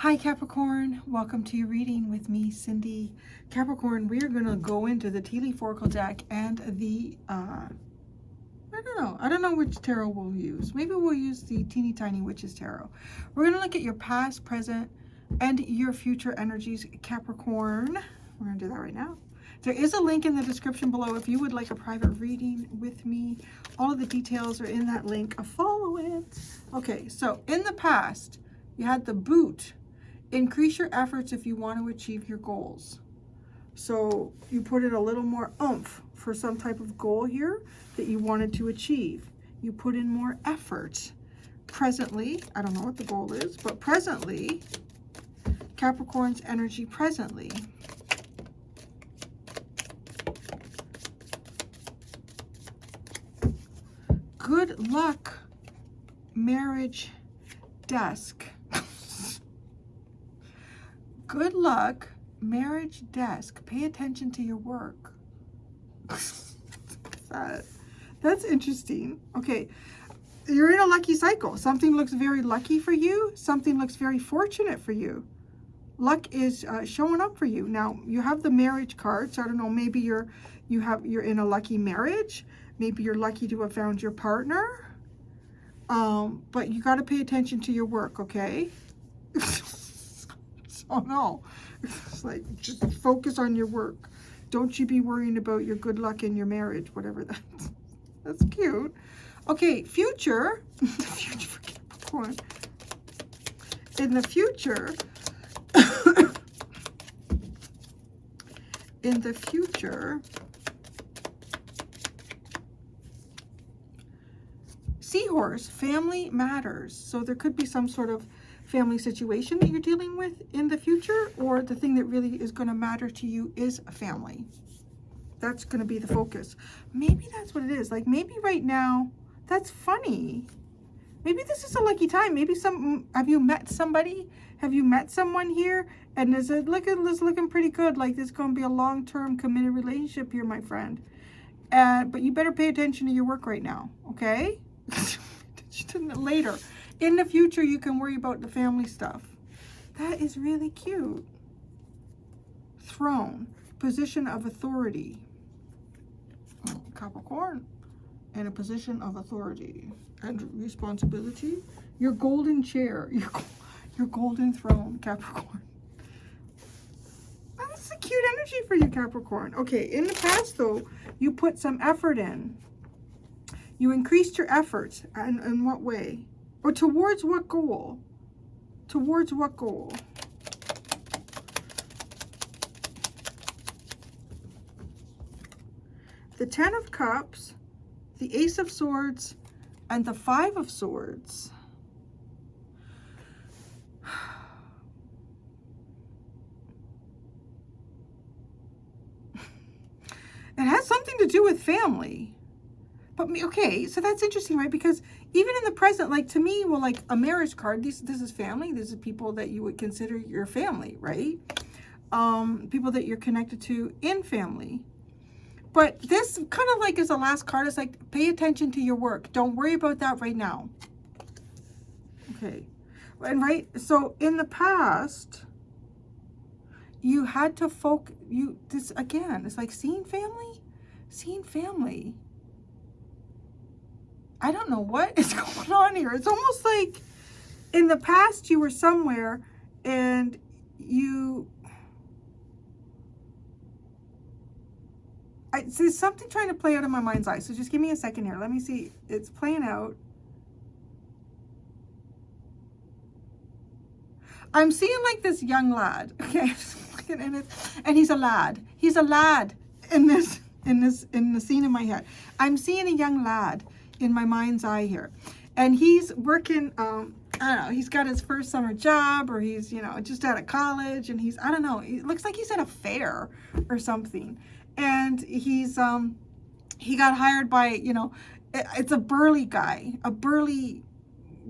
Hi Capricorn, welcome to your reading with me, Cindy. Capricorn, we are going to go into the tea leaf oracle deck and the, I don't know which tarot we'll use. Maybe we'll use the teeny tiny witch's tarot. We're going to look at your past, present, and your future energies, Capricorn. We're going to do that right now. There is a link in the description below if you would like a private reading with me. All of the details are in that link. Follow it. Okay, so in the past, you had the boot. Increase your efforts if you want to achieve your goals. So you put in a little more oomph for some type of goal here that you wanted to achieve. You put in more effort. Presently, I don't know what the goal is, but presently, Capricorn's energy presently. Good luck, marriage desk. Good luck, marriage desk. Pay attention to your work. That's interesting. Okay, you're in a lucky cycle. Something looks very lucky for you. Something looks very fortunate for you. Luck is showing up for you. Now, you have the marriage card, so I don't know, maybe you're in a lucky marriage. Maybe you're lucky to have found your partner. But you got to pay attention to your work, okay? Oh no, it's like, just focus on your work. Don't you be worrying about your good luck in your marriage, whatever that's cute. Okay, future, the future for Capricorn. In the future, in the future, seahorse, family matters. So there could be some sort of family situation that you're dealing with in the future, or the thing that really is going to matter to you is a family. That's going to be the focus. Maybe that's what it is. Like, maybe right now, that's funny. Maybe this is a lucky time. Maybe have you met somebody? Have you met someone here? And is it looking pretty good? Like, there's going to be a long-term committed relationship here, my friend. But you better pay attention to your work right now, okay? Later. In the future, you can worry about the family stuff. That is really cute. Throne, position of authority. Oh, Capricorn, in a position of authority and responsibility. Your golden chair, your golden throne, Capricorn. Oh, that's a cute energy for you, Capricorn. Okay, in the past, though, you put some effort in. You increased your efforts. In what way? Or towards what goal? Towards what goal? The 10 of Cups, the Ace of Swords, and the 5 of Swords. It has something to do with family. But okay, so that's interesting, right? Because even in the present, like, to me, well, like a marriage card, this is family. This is people that you would consider your family, right? People that you're connected to in family. But this kind of like is the last card. It's like, pay attention to your work. Don't worry about that right now. Okay. And right, so in the past, you had to focus, this again, it's like seeing family. I don't know what is going on here. It's almost like in the past you were somewhere and there's something trying to play out in my mind's eye. So just give me a second here. Let me see. It's playing out. I'm seeing like this young lad. Okay. And he's a lad. He's a lad in the scene in my head. I'm seeing a young lad in my mind's eye here, and he's working, I don't know, he's got his first summer job, or he's, just out of college, and I don't know, it looks like he's at a fair or something, and he's he got hired by, it's a burly guy, a burly,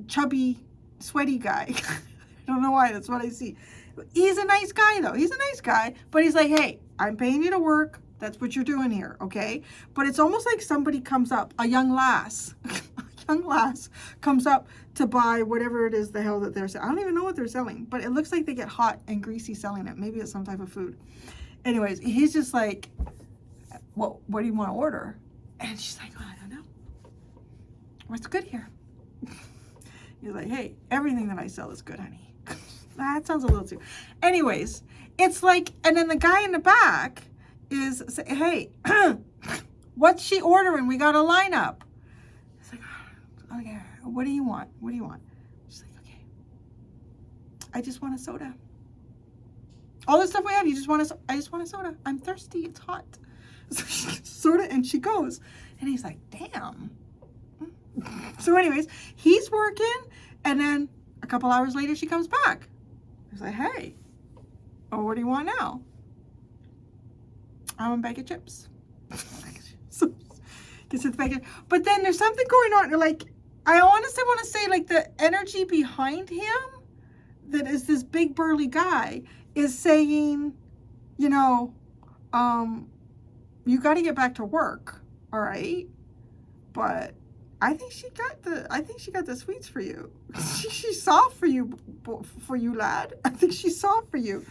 chubby, sweaty guy. I don't know why, that's what I see. He's a nice guy, though. He's a nice guy, but he's like, hey, I'm paying you to work. That's what you're doing here, okay? But it's almost like somebody comes up, a young lass. young lass comes up to buy whatever it is the hell that they're selling. I don't even know what they're selling, but it looks like they get hot and greasy selling it. Maybe it's some type of food. Anyways, he's just like, well, what do you want to order? And she's like, well, I don't know. What's good here? He's like, hey, everything that I sell is good, honey. That sounds a little too. Anyways, it's like, and then the guy in the back is say, hey, what's she ordering? We got a lineup. It's like, okay, what do you want? What do you want? She's like, okay, I just want a soda. All the stuff we have, you just want I just want a soda. I'm thirsty. It's hot. So soda, and she goes, and he's like, damn. So anyways, he's working, and then a couple hours later, she comes back. He's like, hey, oh, what do you want now? I want a bag of chips. So gets the bag of, but then there's something going on. Like, I honestly want to say, like, the energy behind him, that is this big burly guy, is saying, you know, you got to get back to work, all right? But I think she got the sweets for you. She's soft for you, lad. I think she's soft for you.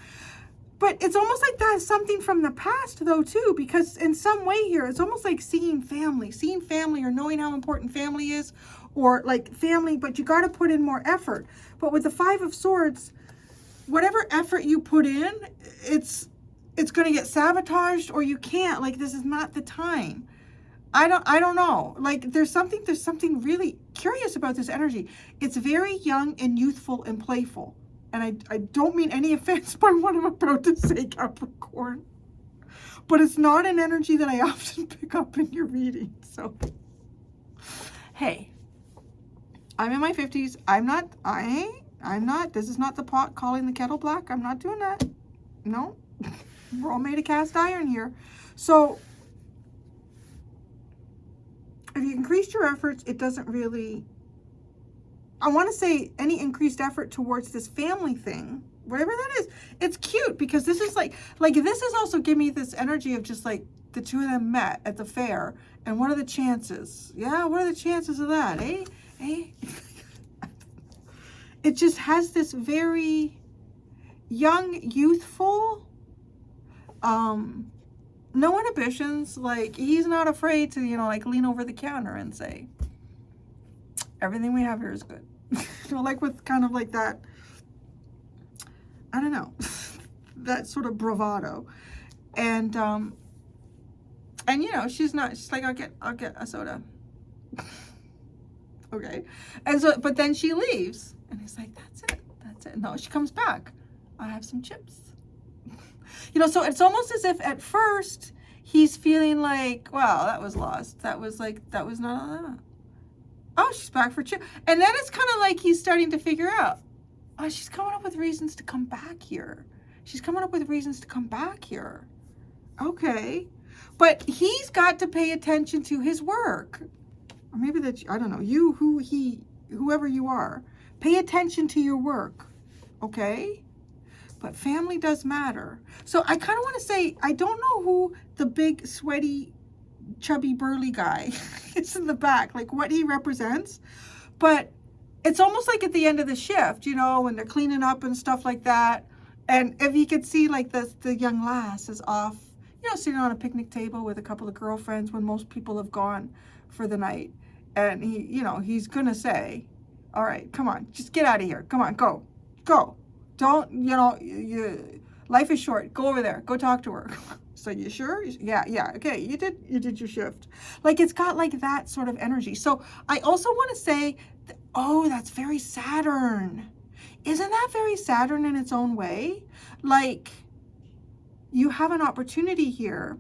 But it's almost like that's something from the past, though, too, because in some way here, it's almost like seeing family or knowing how important family is, or like family, but you got to put in more effort. But with the Five of Swords, whatever effort you put in, it's going to get sabotaged, or you can't. Like, this is not the time. I don't know. Like, there's something really curious about this energy. It's very young and youthful and playful. And I don't mean any offense by what I'm about to say, Capricorn. But it's not an energy that I often pick up in your reading. So, hey, I'm in my 50s. I'm not, this is not the pot calling the kettle black. I'm not doing that. No, we're all made of cast iron here. So, if you increased your efforts, it doesn't really, I want to say any increased effort towards this family thing, whatever that is, it's cute, because this is like this is also giving me this energy of just like the two of them met at the fair, and what are the chances? Yeah, what are the chances of that, eh? It just has this very young, youthful, no inhibitions. Like, he's not afraid to, you know, like lean over the counter and say, everything we have here is good. You know, like with kind of like that, I don't know, that sort of bravado. And you know, she's like, I'll get a soda. Okay. And so, but then she leaves, and he's like, that's it. No, she comes back. I have some chips. You know, so it's almost as if at first he's feeling like, well, that was lost. That was not. Oh, she's back for chips. And then it's kind of like he's starting to figure out, oh, she's coming up with reasons to come back here. She's coming up with reasons to come back here. Okay. But he's got to pay attention to his work. Or maybe that, I don't know, whoever you are, pay attention to your work. Okay? But family does matter. So I kind of want to say, I don't know who the big, sweaty, chubby, burly guy is in the back, like what he represents. But it's almost like at the end of the shift, you know, when they're cleaning up and stuff like that. And if you could see, like, the young lass is off, you know, sitting on a picnic table with a couple of girlfriends when most people have gone for the night. And he, you know, he's going to say, all right, come on, just get out of here. Come on, go. Don't, you know, life is short. Go over there. Go talk to her. So you sure? Yeah. Okay, you did your shift. Like, it's got like that sort of energy. So I also want to say, oh, that's very Saturn. Isn't that very Saturn in its own way? Like, you have an opportunity here.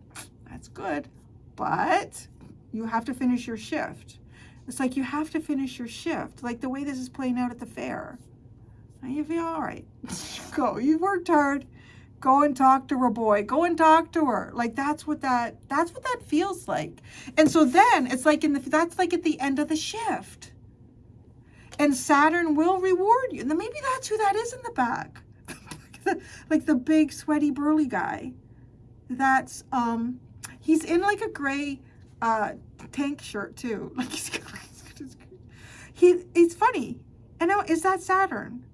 That's good. But you have to finish your shift. It's like you have to finish your shift. Like the way this is playing out at the fair. And you feel, all right, go. You've worked hard. Go and talk to her, boy. Go and talk to her. Like, that's what that feels like. And so then it's like that's like at the end of the shift. And Saturn will reward you. And then maybe that's who that is in the back. Like the big, sweaty, burly guy. That's, he's in like a gray tank shirt too. Like It's funny. And now, is that Saturn?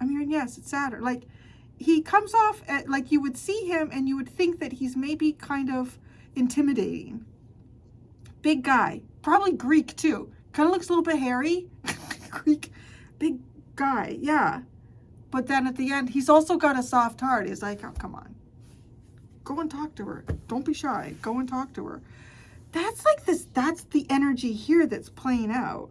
I mean, yes, it's Saturn. Like, he comes off at, like, you would see him and you would think that he's maybe kind of intimidating. Big guy. Probably Greek, too. Kind of looks a little bit hairy. Greek. Big guy, yeah. But then at the end, he's also got a soft heart. He's like, oh, come on. Go and talk to her. Don't be shy. Go and talk to her. That's like this. That's the energy here that's playing out.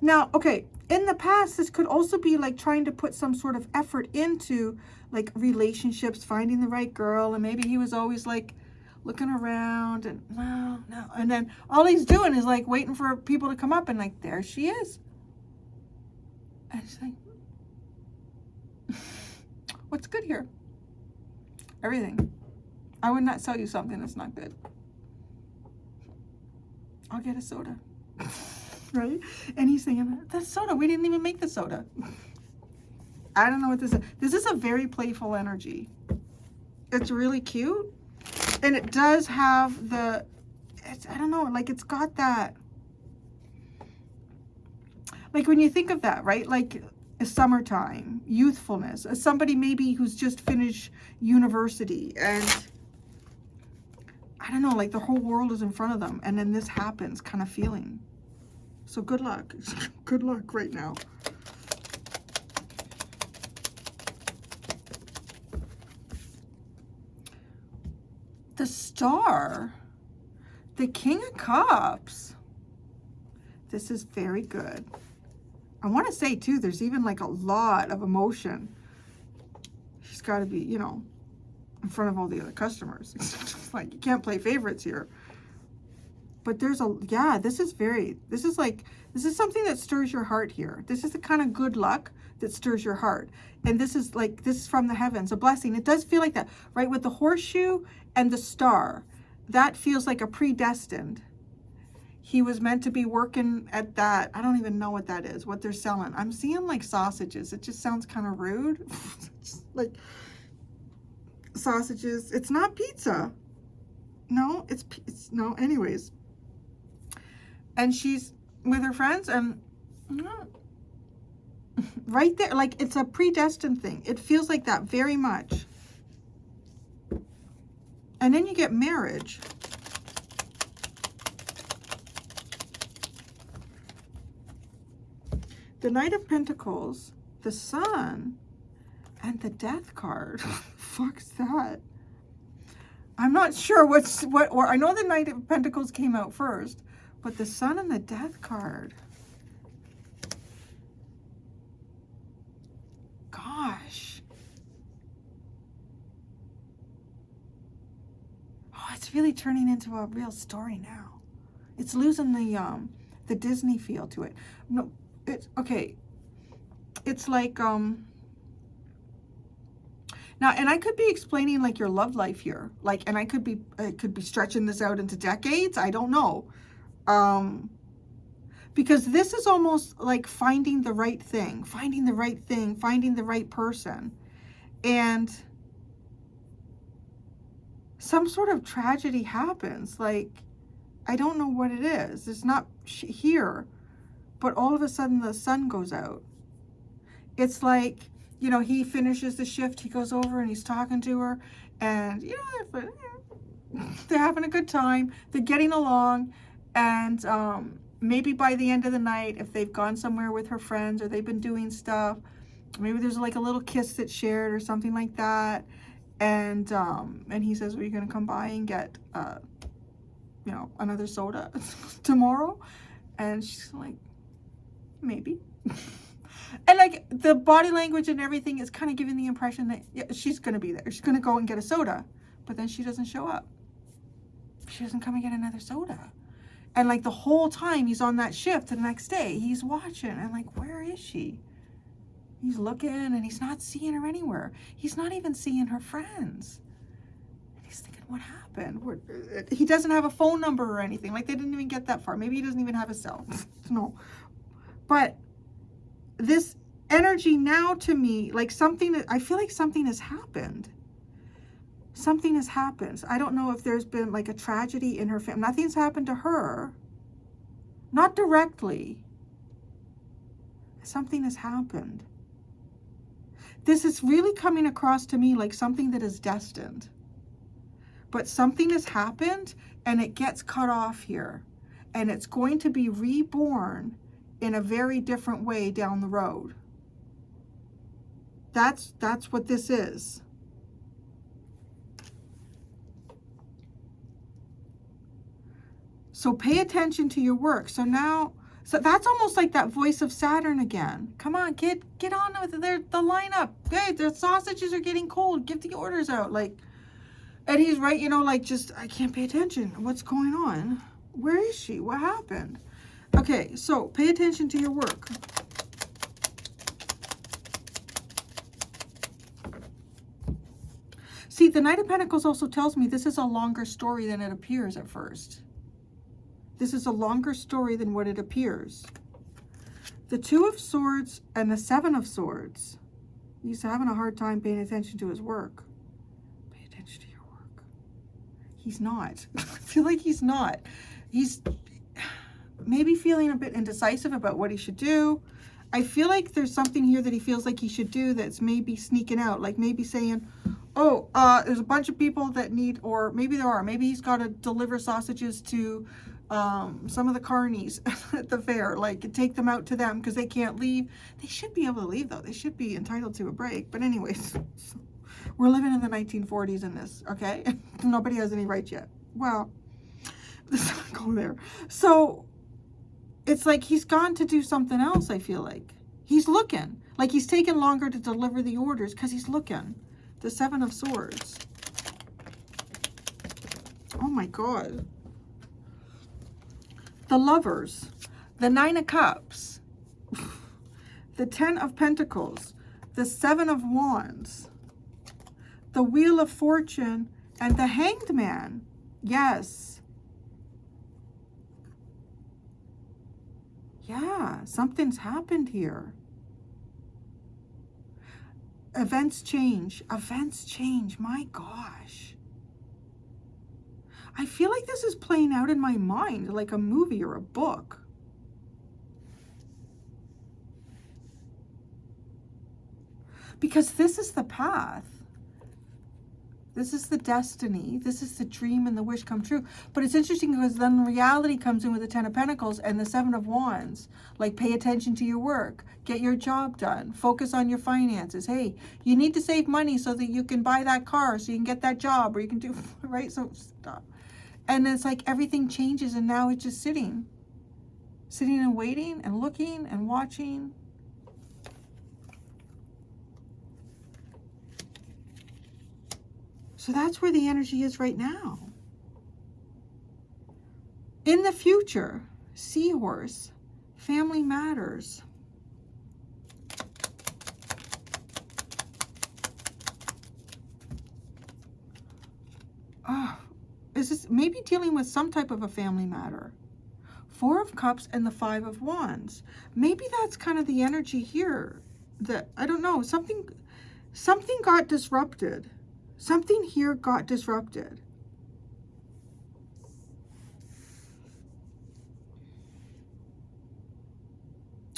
Now, okay, in the past, this could also be like trying to put some sort of effort into like relationships, finding the right girl. And maybe he was always like looking around and no. And then all he's doing is like waiting for people to come up and like, there she is. And it's like, what's good here? Everything. I would not sell you something that's not good. I'll get a soda. Right? And he's saying, that's soda. We didn't even make the soda. I don't know what this is. This is a very playful energy. It's really cute. And it does have the, I don't know, like it's got that. Like when you think of that, right? Like summertime, youthfulness, somebody maybe who's just finished university and I don't know, like the whole world is in front of them and then this happens kind of feeling. So good luck. Good luck right now. The Star, the King of Cups. This is very good. I want to say too, there's even like a lot of emotion. She's got to be, you know, in front of all the other customers. It's like, you can't play favorites here. But there's a, yeah, this is something that stirs your heart here. This is the kind of good luck that stirs your heart. And this is like, this is from the heavens, a blessing. It does feel like that, right? With the horseshoe and the star, that feels like a predestined. He was meant to be working at that. I don't even know what that is, what they're selling. I'm seeing like sausages. It just sounds kind of rude. Like sausages. It's not pizza. No, it's no, anyways. And she's with her friends and right there, like it's a predestined thing. It feels like that very much. And then you get marriage. The Knight of Pentacles, the Sun, and the Death card. Fuck's that? I'm not sure or I know the Knight of Pentacles came out first, but the Sun and the Death card. Gosh. Oh, it's really turning into a real story now. It's losing the Disney feel to it. No, it's okay. It's like now, and I could be explaining like your love life here, like, and I could be stretching this out into decades. I don't know, because this is almost like finding the right thing, finding the right person, and some sort of tragedy happens. Like, I don't know what it is. It's not here, but all of a sudden the sun goes out. It's like, you know, he finishes the shift, he goes over and he's talking to her, and, you know, they're having a good time, they're getting along, and maybe by the end of the night, if they've gone somewhere with her friends or they've been doing stuff, maybe there's like a little kiss that's shared or something like that, and he says, well, you're going to come by and get, you know, another soda tomorrow? And she's like, maybe. And like the body language and everything is kind of giving the impression that yeah, she's going to be there. She's going to go and get a soda. But then she doesn't show up. She doesn't come and get another soda. And like the whole time he's on that shift the next day, he's watching and like, where is she? He's looking and he's not seeing her anywhere. He's not even seeing her friends. And he's thinking, what happened? He doesn't have a phone number or anything. Like they didn't even get that far. Maybe he doesn't even have a cell. No. But this energy now to me, like something that I feel like something has happened. Something has happened. I don't know if there's been like a tragedy in her family. Nothing's happened to her. Not directly. Something has happened. This is really coming across to me like something that is destined. But something has happened and it gets cut off here. And it's going to be reborn in a very different way down the road. That's what this is. So pay attention to your work. So now, so that's almost like that voice of Saturn again. Come on, get on with the lineup. Hey, the sausages are getting cold. Give the orders out. Like, and he's right, you know, like just, I can't pay attention. What's going on? Where is she? What happened? Okay, so pay attention to your work. See, the Knight of Pentacles also tells me this is a longer story than it appears at first. This is a longer story than what it appears. The Two of Swords and the Seven of Swords. He's having a hard time paying attention to his work. Pay attention to your work. He's not. I feel like he's not. He's maybe feeling a bit indecisive about what he should do. I feel like there's something here that he feels like he should do that's maybe sneaking out. Like maybe saying, oh, there's a bunch of people that need, or maybe there are. Maybe he's got to deliver sausages to some of the carnies at the fair, like take them out to them because they can't leave. They should be able to leave though. They should be entitled to a break. But anyways, we're living in the 1940s in this, okay? Nobody has any rights yet. Well, let's not go there. So it's like he's gone to do something else, I feel like. He's looking. Like he's taken longer to deliver the orders because he's looking. The Seven of Swords. Oh my God. The Lovers, the Nine of Cups, the Ten of Pentacles, the Seven of Wands, the Wheel of Fortune, and the Hanged Man. Yes. Yeah, something's happened here. Events change. Events change. My gosh. I feel like this is playing out in my mind like a movie or a book. Because this is the path. This is the destiny. This is the dream and the wish come true. But it's interesting because then reality comes in with the Ten of Pentacles and the Seven of Wands. Like pay attention to your work. Get your job done. Focus on your finances. Hey, you need to save money so that you can buy that car, so you can get that job, or you can do, right? So stop. And it's like everything changes and now it's just sitting. Sitting and waiting and looking and watching. So that's where the energy is right now. In the future, Seahorse, family matters. Oh, is this maybe dealing with some type of a family matter? Four of Cups and the Five of Wands. Maybe that's kind of the energy here. That, I don't know, something got disrupted. Something here got disrupted.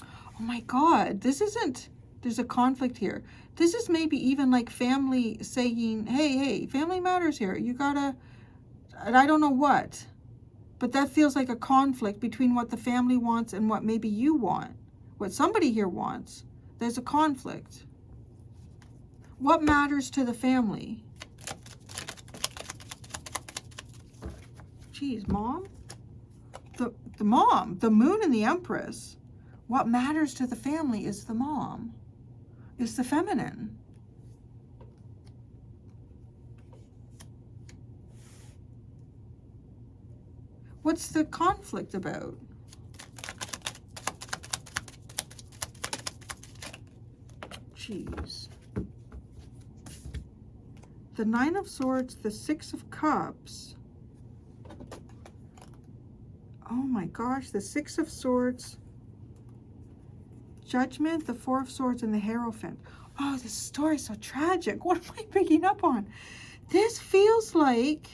Oh my God, this isn't, there's a conflict here. This is maybe even like family saying, hey, family matters here. You gotta, and I don't know what, but that feels like a conflict between what the family wants and what maybe you want, what somebody here wants. There's a conflict. What matters to the family? Geez, Mom? The mom, the Moon and the Empress. What matters to the family is the mom, is the feminine. What's the conflict about? Jeez. The Nine of Swords, the Six of Cups. Oh my gosh, the Six of Swords, Judgment, the Four of Swords, and the Hierophant. Oh, this story is so tragic. What am I picking up on? This feels like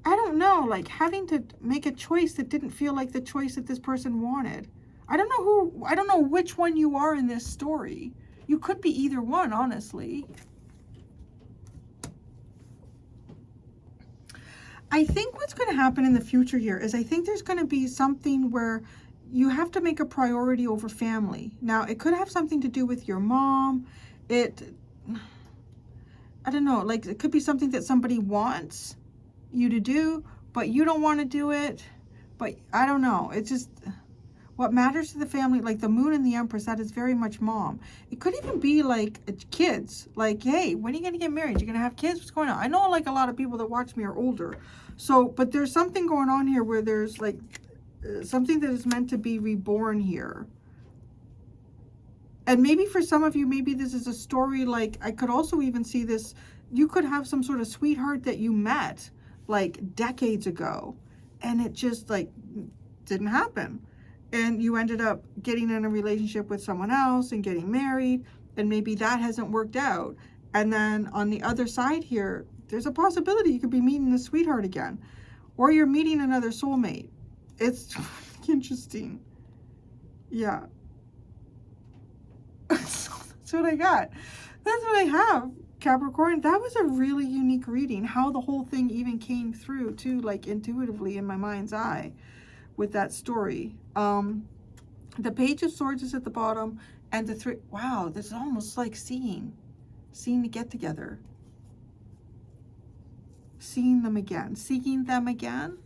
I don't know, like having to make a choice that didn't feel like the choice that this person wanted. I don't know which one you are in this story. You could be either one, honestly. I think what's going to happen in the future here is I think there's going to be something where you have to make a priority over family. Now, it could have something to do with your mom. I don't know, like it could be something that somebody wants you to do, but you don't want to do it. But I don't know. It's just what matters to the family, like the moon and the empress, that is very much mom. It could even be like kids, like, hey, when are you going to get married? You're going to have kids? What's going on? I know like a lot of people that watch me are older. So, but there's something going on here where there's like something that is meant to be reborn here. And maybe for some of you, maybe this is a story, like I could also even see this, you could have some sort of sweetheart that you met like decades ago and it just like didn't happen. And you ended up getting in a relationship with someone else and getting married, and maybe that hasn't worked out. And then on the other side here, there's a possibility you could be meeting a sweetheart again, or you're meeting another soulmate. It's interesting. Yeah. That's what I got. That's what I have, Capricorn. That was a really unique reading. How the whole thing even came through too, like intuitively in my mind's eye with that story. The Page of Swords is at the bottom, and the three. Wow, this is almost like seeing to get together. Seeing them again. Seeking them again.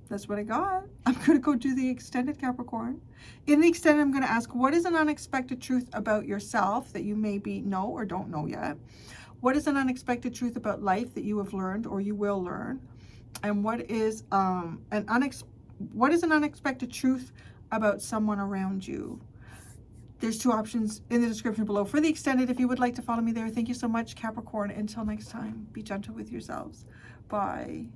That's what I got. I'm going to go do the extended, Capricorn. In the extended, I'm going to ask, what is an unexpected truth about yourself that you maybe know or don't know yet? What is an unexpected truth about life that you have learned or you will learn? And what is an unexpected truth about someone around you? There's two options in the description below for the extended if you would like to follow me there. Thank you so much, Capricorn. Until next time, be gentle with yourselves. Bye.